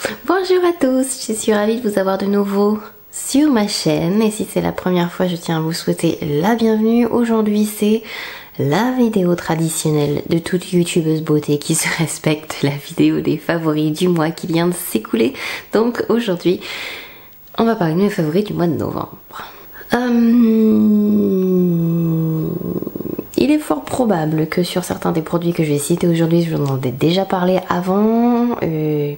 Bonjour à tous, je suis ravie de vous avoir de nouveau sur ma chaîne et si c'est la première fois je tiens à vous souhaiter la bienvenue. Aujourd'hui c'est la vidéo traditionnelle de toute youtubeuse beauté qui se respecte, la vidéo des favoris du mois qui vient de s'écouler. Donc aujourd'hui on va parler de mes favoris du mois de novembre. Il est fort probable que sur certains des produits que je vais citer aujourd'hui, je vous en ai déjà parlé avant,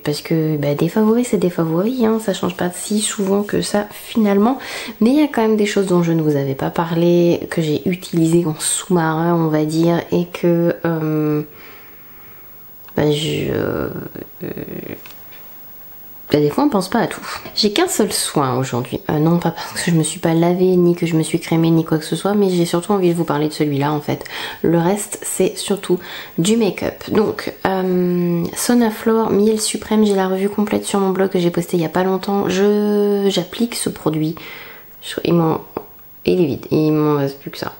parce que des favoris c'est des favoris, hein, ça change pas si souvent que ça finalement, mais il y a quand même des choses dont je ne vous avais pas parlé, que j'ai utilisées en sous-marin on va dire, et que des fois on pense pas à tout. J'ai qu'un seul soin aujourd'hui, non pas parce que je me suis pas lavée, ni que je me suis crémée, ni quoi que ce soit, mais j'ai surtout envie de vous parler de celui-là en fait. Le reste c'est surtout du make-up. Donc Sonaflore Miel Suprême, j'ai la revue complète sur mon blog que j'ai posté il y a pas longtemps. J'applique ce produit, il est vide, il m'en reste plus que ça.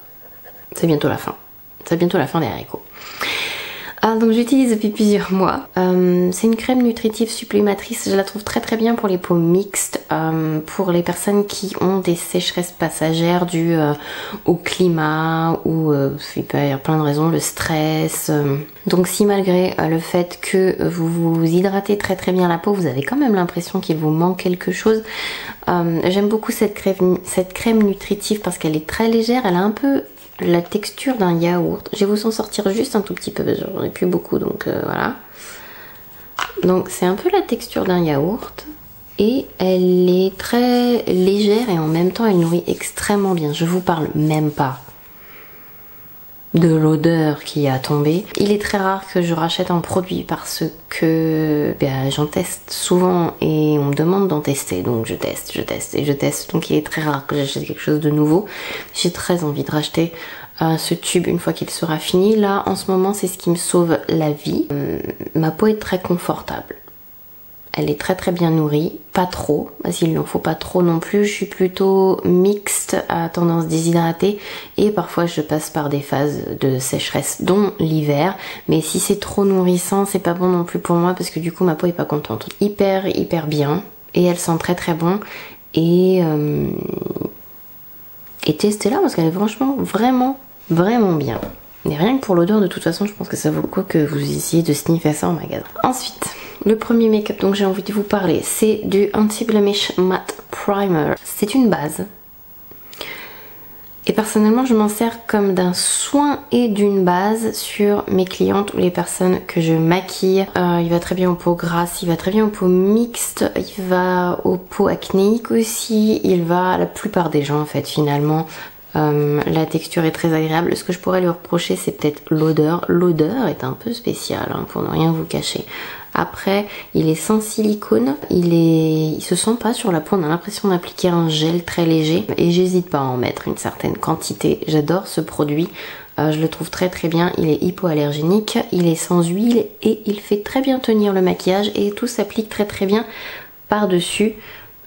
C'est bientôt la fin. C'est bientôt la fin des haricots. Donc j'utilise depuis plusieurs mois. C'est une crème nutritive supplématrice. Je la trouve très très bien pour les peaux mixtes, pour les personnes qui ont des sécheresses passagères dues au climat ou il peut y avoir plein de raisons, le stress. Donc si malgré le fait que vous vous hydratez très très bien la peau, vous avez quand même l'impression qu'il vous manque quelque chose, j'aime beaucoup cette crème nutritive parce qu'elle est très légère, elle a un peu la texture d'un yaourt. Je vais vous en sortir juste un tout petit peu, j'en ai plus beaucoup donc voilà. Donc c'est un peu la texture d'un yaourt et elle est très légère et en même temps elle nourrit extrêmement bien. Je vous parle même pas de l'odeur qui a tombé. Il est très rare que je rachète un produit parce que j'en teste souvent et on me demande d'en tester, donc je teste et je teste, donc il est très rare que j'achète quelque chose de nouveau. J'ai très envie de racheter ce tube une fois qu'il sera fini. Là en ce moment c'est ce qui me sauve la vie. Ma peau est très confortable. Elle est très très bien nourrie, pas trop, parce qu'il n'en faut pas trop non plus. Je suis plutôt mixte, à tendance déshydratée et parfois je passe par des phases de sécheresse, dont l'hiver. Mais si c'est trop nourrissant, c'est pas bon non plus pour moi parce que du coup ma peau est pas contente. Hyper bien et elle sent très très bon et testez-la parce qu'elle est franchement vraiment bien. Et rien que pour l'odeur, de toute façon, je pense que ça vaut le coup que vous essayez de sniffer ça en magasin. Ensuite, le premier make-up dont j'ai envie de vous parler, c'est du Anti-Blemish Matte Primer. C'est une base. Et personnellement, je m'en sers comme d'un soin et d'une base sur mes clientes ou les personnes que je maquille. Il va très bien aux peaux grasses, il va très bien aux peaux mixtes, il va aux peaux acnéiques aussi, il va à la plupart des gens en fait finalement. La texture est très agréable. Ce que je pourrais lui reprocher c'est peut-être l'odeur. L'odeur est un peu spéciale hein, pour ne rien vous cacher. Après il est sans silicone, il se sent pas sur la peau, on a l'impression d'appliquer un gel très léger et j'hésite pas à en mettre une certaine quantité. J'adore ce produit, je le trouve très très bien, il est hypoallergénique, il est sans huile et il fait très bien tenir le maquillage et tout s'applique très très bien par dessus.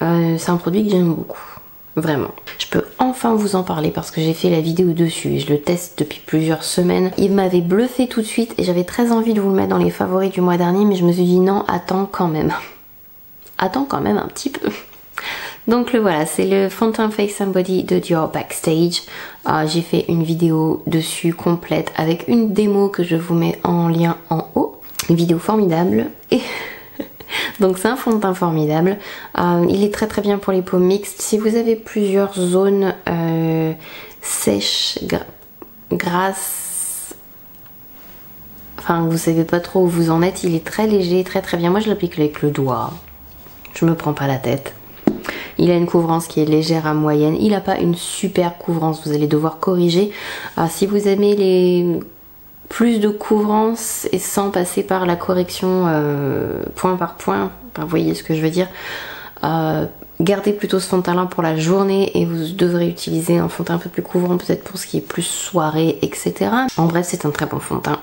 C'est un produit que j'aime beaucoup. Vraiment. Je peux enfin vous en parler parce que j'ai fait la vidéo dessus et je le teste depuis plusieurs semaines. Il m'avait bluffé tout de suite et j'avais très envie de vous le mettre dans les favoris du mois dernier mais je me suis dit non, attends quand même. Attends quand même un petit peu. Donc le voilà, c'est le fond de teint Face and Body de Dior Backstage. J'ai fait une vidéo dessus complète avec une démo que je vous mets en lien en haut. Une vidéo formidable et... Donc c'est un fond de teint formidable, il est très très bien pour les peaux mixtes. Si vous avez plusieurs zones sèches, grasses, enfin vous savez pas trop où vous en êtes, il est très léger, très très bien. Moi je l'applique avec le doigt, je me prends pas la tête. Il a une couvrance qui est légère à moyenne, il n'a pas une super couvrance, vous allez devoir corriger. Si vous aimez les... plus de couvrance et sans passer par la correction point par point, vous voyez ce que je veux dire, gardez plutôt ce fond de teint là pour la journée et vous devrez utiliser un fond de teint un peu plus couvrant peut-être pour ce qui est plus soirée etc. En bref c'est un très bon fond de teint.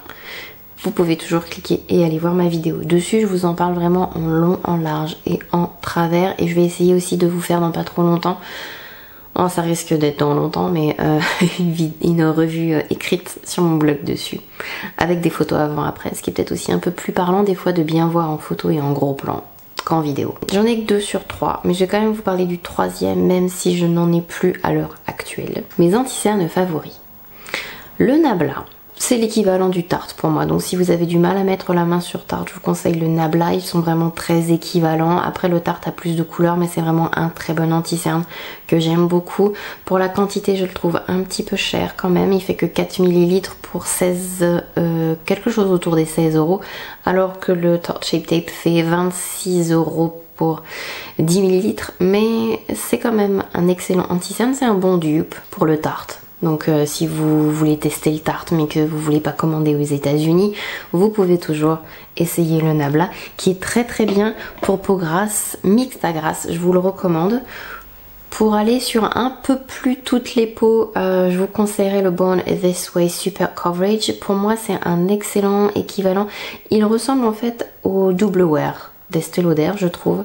Vous pouvez toujours cliquer et aller voir ma vidéo dessus, je vous en parle vraiment en long, en large et en travers et je vais essayer aussi de vous faire dans pas trop longtemps. Oh, ça risque d'être dans longtemps, mais une revue écrite sur mon blog dessus, avec des photos avant-après, ce qui est peut-être aussi un peu plus parlant des fois de bien voir en photo et en gros plan qu'en vidéo. J'en ai que 2 sur 3, mais je vais quand même vous parler du troisième, même si je n'en ai plus à l'heure actuelle. Mes anti-cernes favoris. Le Nabla. C'est l'équivalent du Tarte pour moi, donc si vous avez du mal à mettre la main sur Tarte, je vous conseille le Nabla, ils sont vraiment très équivalents. Après le Tarte a plus de couleurs, mais c'est vraiment un très bon anti-cerne que j'aime beaucoup. Pour la quantité, je le trouve un petit peu cher quand même, il fait que 4 ml pour 16, quelque chose autour des 16 €, alors que le Tarte Shape Tape fait 26 € pour 10 ml, mais c'est quand même un excellent anti-cerne, c'est un bon dupe pour le Tarte. Donc si vous voulez tester le Tarte mais que vous voulez pas commander aux États-Unis, vous pouvez toujours essayer le Nabla qui est très très bien pour peau grasse, mixte à grasse, je vous le recommande. Pour aller sur un peu plus toutes les peaux, je vous conseillerais le Born This Way Super Coverage. Pour moi c'est un excellent équivalent, il ressemble en fait au Double Wear d'Estée Lauder, je trouve.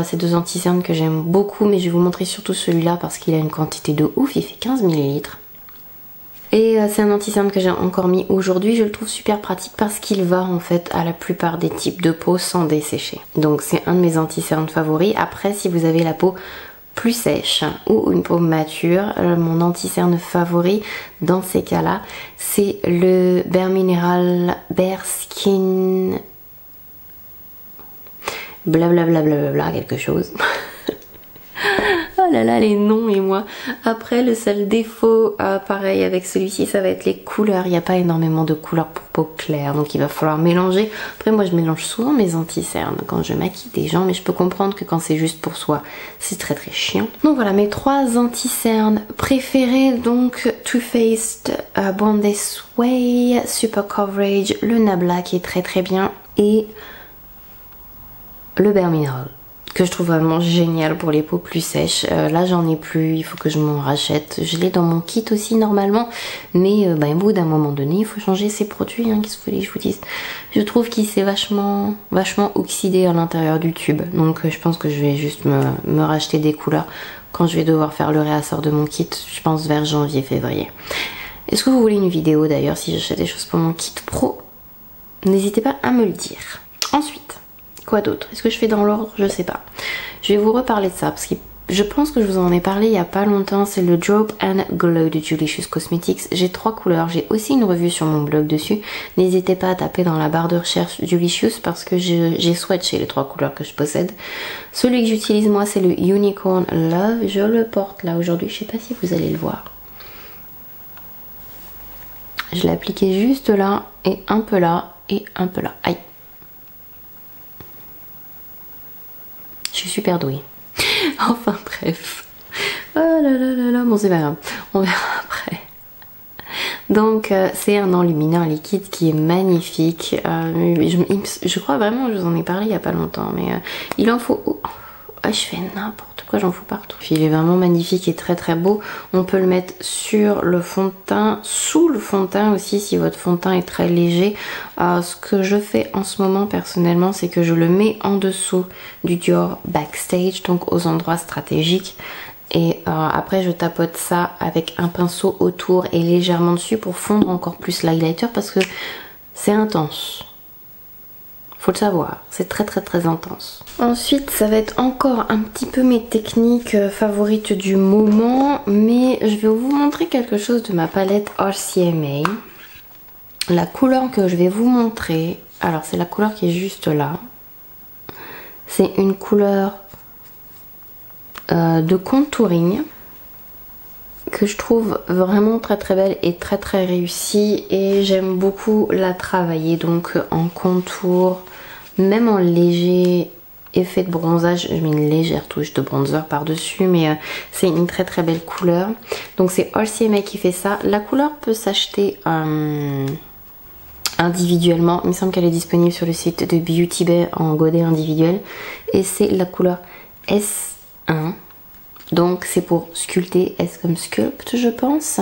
C'est 2 anti-cernes que j'aime beaucoup, mais je vais vous montrer surtout celui-là parce qu'il a une quantité de ouf, il fait 15 ml. Et c'est un anti-cerne que j'ai encore mis aujourd'hui, je le trouve super pratique parce qu'il va en fait à la plupart des types de peau sans dessécher. Donc c'est un de mes anti-cernes favoris. Après si vous avez la peau plus sèche ou une peau mature, mon anti-cerne favori dans ces cas-là, c'est le Bare Mineral Bare Skin blablabla quelque chose. Oh là là, les noms et moi. Après, le seul défaut, pareil avec celui-ci, ça va être les couleurs. Il n'y a pas énormément de couleurs pour peau claire, donc il va falloir mélanger. Après, moi, je mélange souvent mes anti-cernes quand je maquille des gens, mais je peux comprendre que quand c'est juste pour soi, c'est très très chiant. Donc voilà, mes 3 anti-cernes préférés, donc Too Faced, Born This Way, Super Coverage, le Nabla qui est très très bien, et le Bare Mineral, que je trouve vraiment génial pour les peaux plus sèches. Là j'en ai plus, il faut que je m'en rachète. Je l'ai dans mon kit aussi normalement, mais au bout d'un moment donné il faut changer ses produits, hein, qu'est-ce que vous voulez que je vous dise. Je trouve qu'il s'est vachement oxydé à l'intérieur du tube, donc je pense que je vais juste me racheter des couleurs quand je vais devoir faire le réassort de mon kit, je pense vers janvier-février. Est-ce que vous voulez une vidéo d'ailleurs si j'achète des choses pour mon kit pro? N'hésitez pas à me le dire. Ensuite, quoi d'autre? Est-ce que je fais dans l'ordre? Je sais pas. Je vais vous reparler de ça parce que je pense que je vous en ai parlé il y a pas longtemps. C'est le Drop and Glow de Julicious Cosmetics. J'ai 3 couleurs. J'ai aussi une revue sur mon blog dessus. N'hésitez pas à taper dans la barre de recherche Julicious parce que j'ai swatché les 3 couleurs que je possède. Celui que j'utilise moi c'est le Unicorn Love. Je le porte là aujourd'hui. Je sais pas si vous allez le voir. Je l'ai appliqué juste là et un peu là et un peu là. Aïe. Je suis super douée. Enfin bref. Oh là là là là. Bon c'est pas grave. On verra après. Donc c'est un enlumineur liquide qui est magnifique. Je crois vraiment, je vous en ai parlé il y a pas longtemps. Mais il en faut... Oh, je fais n'importe quoi, j'en fous partout. Il est vraiment magnifique et très très beau. On peut le mettre sur le fond de teint, sous le fond de teint aussi si votre fond de teint est très léger. Ce que je fais en ce moment personnellement, c'est que je le mets en dessous du Dior Backstage, donc aux endroits stratégiques. Et après je tapote ça avec un pinceau autour et légèrement dessus pour fondre encore plus l'highlighter parce que c'est intense. Faut le savoir, c'est très très très intense. Ensuite ça va être encore un petit peu mes techniques favorites du moment, mais je vais vous montrer quelque chose de ma palette RCMA. La couleur que je vais vous montrer, alors c'est la couleur qui est juste là. C'est une couleur de contouring que je trouve vraiment très très belle et très très réussie, et j'aime beaucoup la travailler donc en contour, même en léger effet de bronzage. Je mets une légère touche de bronzer par dessus, mais c'est une très très belle couleur. Donc c'est RCMA qui fait ça. La couleur peut s'acheter individuellement, il me semble qu'elle est disponible sur le site de Beauty Bay en godet individuel, et c'est la couleur S1. Donc c'est pour sculpter, S comme sculpt je pense,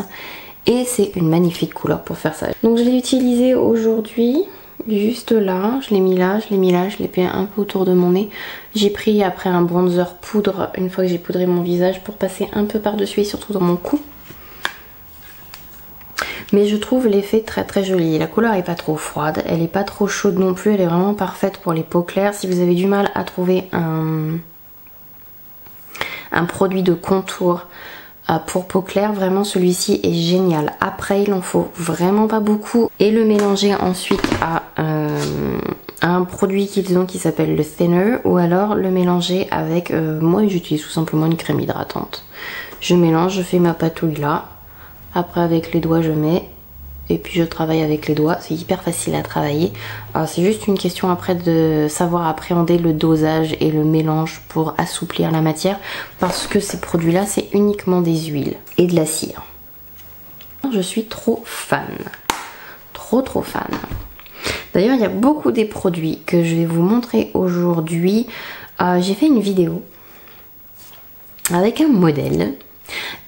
et c'est une magnifique couleur pour faire ça. Donc je l'ai utilisé aujourd'hui, juste là, je l'ai mis là, je l'ai mis là, je l'ai mis un peu autour de mon nez. J'ai pris après un bronzer poudre, une fois que j'ai poudré mon visage, pour passer un peu par dessus et surtout dans mon cou. Mais je trouve l'effet très très joli. La couleur est pas trop froide, elle est pas trop chaude non plus, elle est vraiment parfaite pour les peaux claires. Si vous avez du mal à trouver un produit de contour pour peau claire, vraiment celui-ci est génial. Après il en faut vraiment pas beaucoup et le mélanger ensuite à un produit qu'ils ont qui s'appelle le thinner, ou alors le mélanger avec, moi j'utilise tout simplement une crème hydratante. Je mélange, je fais ma patouille là, après avec les doigts je mets, et puis je travaille avec les doigts, c'est hyper facile à travailler. C'est juste une question après de savoir appréhender le dosage et le mélange pour assouplir la matière, parce que ces produits là c'est uniquement des huiles et de la cire. Je suis trop fan, trop fan. D'ailleurs il y a beaucoup des produits que je vais vous montrer aujourd'hui. J'ai fait une vidéo avec un modèle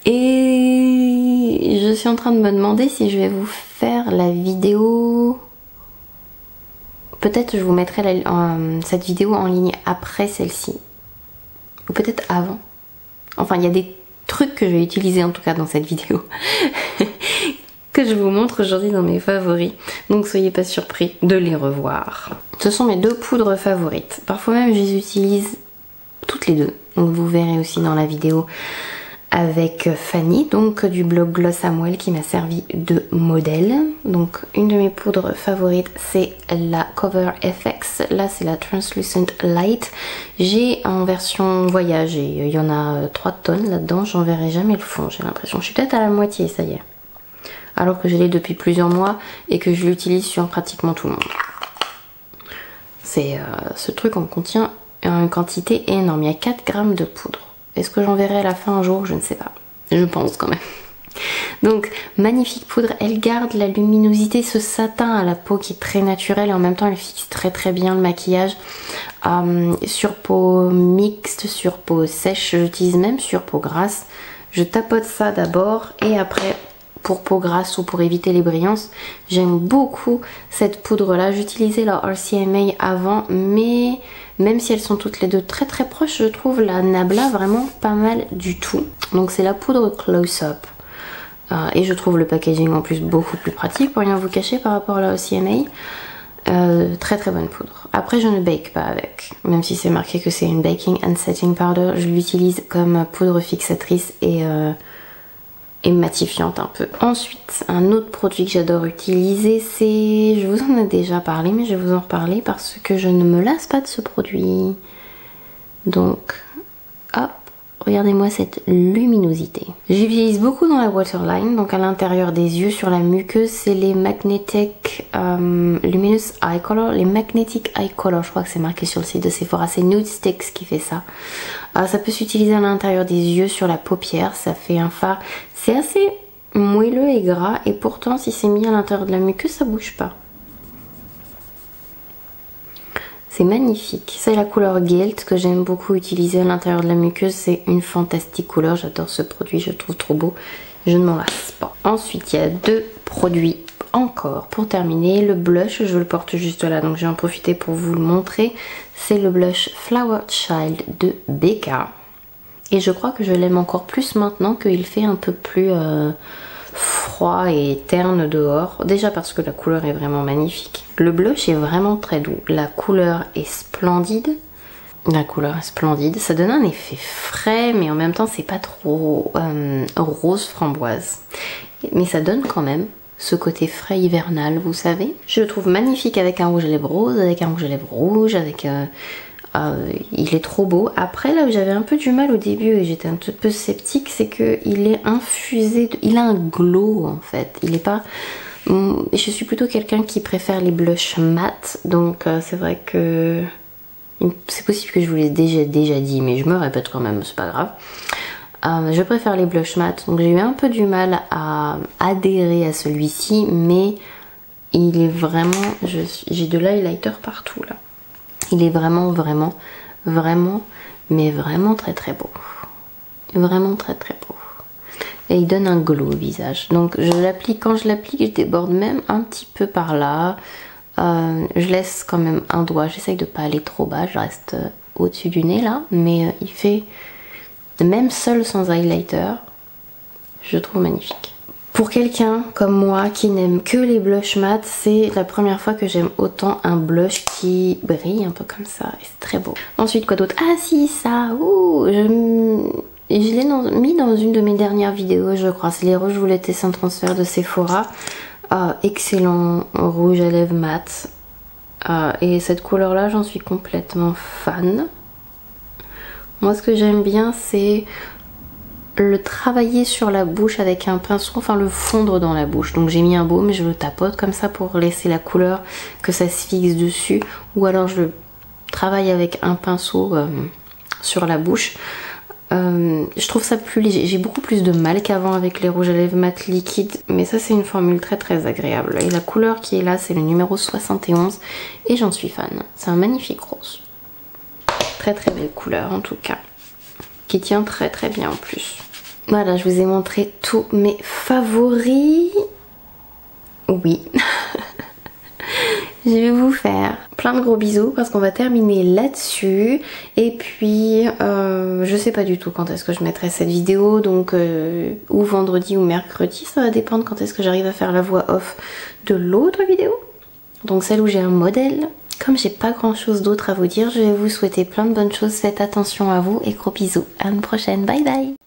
et je suis en train de me demander si je vais vous faire la vidéo. Peut-être je vous mettrai cette vidéo en ligne après celle-ci, ou peut-être avant. Enfin il y a des trucs que je vais utiliser en tout cas dans cette vidéo que je vous montre aujourd'hui dans mes favoris, donc soyez pas surpris de les revoir. Ce sont mes deux poudres favorites, parfois même je les utilise toutes les deux, donc vous verrez aussi dans la vidéo avec Fanny, donc du blog Gloss Amwell, qui m'a servi de modèle. Donc une de mes poudres favorites c'est la Cover FX, là c'est la Translucent Light. J'ai en version voyage et il y en a 3 tonnes là-dedans, j'en verrai jamais le fond, j'ai l'impression. Je suis peut-être à la moitié, ça y est. Alors que je l'ai depuis plusieurs mois et que je l'utilise sur pratiquement tout le monde. Ce truc en contient une quantité énorme, il y a 4 grammes de poudre. Est-ce que j'en verrai à la fin un jour? Je ne sais pas. Je pense quand même. Donc, magnifique poudre. Elle garde la luminosité, ce satin à la peau qui est très naturel et en même temps elle fixe très très bien le maquillage. Sur peau mixte, sur peau sèche, j'utilise même sur peau grasse. Je tapote ça d'abord et après pour peau grasse ou pour éviter les brillances. J'aime beaucoup cette poudre là. J'utilisais la RCMA avant, mais même si elles sont toutes les deux très très proches, je trouve la Nabla vraiment pas mal du tout. Donc c'est la poudre Close Up. Et je trouve le packaging en plus beaucoup plus pratique, pour rien vous cacher, par rapport à la RCMA. Très très bonne poudre. Après je ne bake pas avec, même si c'est marqué que c'est une baking and setting powder. Je l'utilise comme poudre fixatrice et matifiante un peu. Ensuite, un autre produit que j'adore utiliser, c'est... Je vous en ai déjà parlé, mais je vais vous en reparler parce que je ne me lasse pas de ce produit. Donc, hop, regardez-moi cette luminosité. J'utilise beaucoup dans la waterline, donc à l'intérieur des yeux, sur la muqueuse, c'est les Magnetic Luminous Eye Color. Les Magnetic Eye Color, je crois que c'est marqué sur le site de Sephora, c'est Nude Sticks qui fait ça. Ça peut s'utiliser à l'intérieur des yeux, sur la paupière, ça fait un fard. C'est assez moelleux et gras et pourtant si c'est mis à l'intérieur de la muqueuse ça bouge pas. C'est magnifique. C'est la couleur Guilt que j'aime beaucoup utiliser à l'intérieur de la muqueuse. C'est une fantastique couleur, j'adore ce produit, je le trouve trop beau. Je ne m'en lasse pas. Ensuite il y a 2 produits encore pour terminer. Le blush, je le porte juste là donc je vais en profiter pour vous le montrer. C'est le blush Flower Child de Becca. Et je crois que je l'aime encore plus maintenant qu'il fait un peu plus froid et terne dehors. Déjà parce que la couleur est vraiment magnifique. Le blush est vraiment très doux. La couleur est splendide. Ça donne un effet frais, mais en même temps c'est pas trop rose framboise. Mais ça donne quand même ce côté frais hivernal, vous savez. Je le trouve magnifique avec un rouge à lèvres rose, avec un rouge à lèvres rouge, avec... il est trop beau. Après là où j'avais un peu du mal au début et j'étais un petit peu sceptique, c'est que il est infusé, il a un glow en fait. Il est pas... Je suis plutôt quelqu'un qui préfère les blushs mat, donc c'est vrai que c'est possible que je vous l'ai déjà dit, mais je me répète quand même, c'est pas grave. Je préfère les blushs mat, donc j'ai eu un peu du mal à adhérer à celui-ci, mais il est vraiment... J'ai de l'highlighter partout là. Il est vraiment très très beau. Vraiment très très beau. Et il donne un glow au visage. Donc je l'applique, quand je l'applique, je déborde même un petit peu par là. Je laisse quand même un doigt. J'essaye de pas aller trop bas, je reste au-dessus du nez là. Mais il fait, même seul sans highlighter, je trouve magnifique. Pour quelqu'un comme moi qui n'aime que les blushs mat, c'est la première fois que j'aime autant un blush qui brille un peu comme ça. Et c'est très beau. Ensuite, quoi d'autre? Ah si, ça. Ouh, je l'ai mis dans une de mes dernières vidéos, je crois. C'est les Rouges Violettes Saint Transfert de Sephora. Excellent rouge à lèvres mat. Et cette couleur là, j'en suis complètement fan. Moi, ce que j'aime bien, c'est le travailler sur la bouche avec un pinceau, enfin le fondre dans la bouche. Donc j'ai mis un baume, je le tapote comme ça pour laisser la couleur, que ça se fixe dessus. Ou alors je le travaille avec un pinceau sur la bouche. Je trouve ça plus léger. J'ai beaucoup plus de mal qu'avant avec les rouges à lèvres mat liquides, mais ça c'est une formule très très agréable. Et la couleur qui est là, c'est le numéro 71 et j'en suis fan. C'est un magnifique rose. Très très belle couleur en tout cas, qui tient très très bien en plus. Voilà, je vous ai montré tous mes favoris. Oui. Je vais vous faire plein de gros bisous parce qu'on va terminer là-dessus. Et puis, je sais pas du tout quand est-ce que je mettrai cette vidéo. Donc, ou vendredi ou mercredi. Ça va dépendre quand est-ce que j'arrive à faire la voix off de l'autre vidéo. Donc celle où j'ai un modèle. Comme j'ai pas grand chose d'autre à vous dire, je vais vous souhaiter plein de bonnes choses. Faites attention à vous et gros bisous. À une prochaine. Bye bye.